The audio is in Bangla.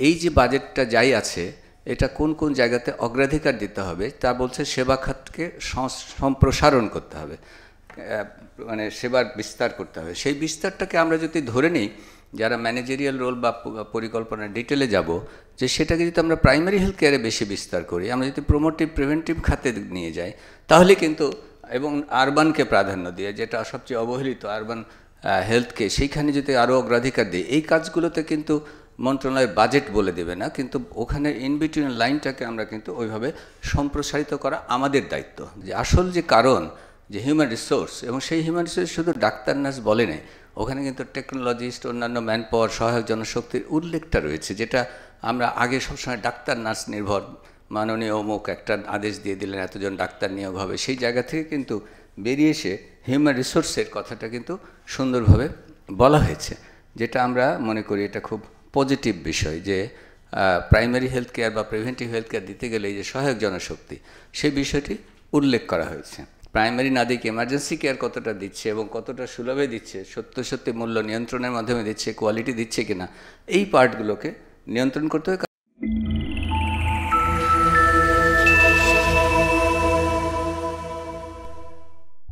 এই যে বাজেটটা যাই আছে এটা কোন কোন জায়গাতে অগ্রাধিকার দিতে হবে তা বলছে সেবা খাতকে সম্প্রসারণ করতে হবে, মানে সেবার বিস্তার করতে হবে। সেই বিস্তারটাকে আমরা যদি ধরে নিই, যারা ম্যানেজেরিয়াল রোল বা পরিকল্পনার ডিটেলে যাব, যে সেটাকে যদি আমরা প্রাইমারি হেলথ কেয়ারে বেশি বিস্তার করি, আমরা যদি প্রমোটিভ প্রিভেন্টিভ খাতে নিয়ে যাই, তাহলে কিন্তু, এবং আরবানকে প্রাধান্য দিয়ে, যেটা সবচেয়ে অবহেলিত আরবান হেলথকে, সেইখানে যদি আরও অগ্রাধিকার দিই, এই কাজগুলোতে কিন্তু মন্ত্রণালয় বাজেট বলে দেবে না, কিন্তু ওখানে ইনবিটুইন লাইনটাকে আমরা কিন্তু ওইভাবে সম্প্রসারিত করা আমাদের দায়িত্ব। যে আসল যে কারণ, যে হিউম্যান রিসোর্স, এবং সেই হিউম্যান রিসোর্স শুধু ডাক্তার নার্স বলে নেই, ওখানে কিন্তু টেকনোলজিস্ট, অন্যান্য ম্যান পাওয়ার, সহায়ক জনশক্তির উল্লেখটা রয়েছে, যেটা আমরা আগে সবসময় ডাক্তার নার্স নির্ভর, মাননীয় অমুক একটা আদেশ দিয়ে দিলেন এতজন ডাক্তার নিয়োগ হবে, সেই জায়গা থেকে কিন্তু বেরিয়ে এসে হিউম্যান রিসোর্সের কথাটা কিন্তু সুন্দরভাবে বলা হয়েছে, যেটা আমরা মনে করি এটা খুব পজিটিভ বিষয়। যে প্রাইমারি হেলথ কেয়ার বা প্রিভেন্টিভ হেলথ কেয়ার দিতে গেলে এই যে সহায়ক জনশক্তি, সেই বিষয়টি উল্লেখ করা হয়েছে। প্রাইমারি না দিকে এমার্জেন্সি কেয়ার কতটা দিচ্ছে এবং কতটা সুলভে দিচ্ছে, সত্যি মূল্য নিয়ন্ত্রণের মাধ্যমে দিচ্ছে, কোয়ালিটি দিচ্ছে কিনা, এই পার্টগুলোকে নিয়ন্ত্রণ করতে হবে।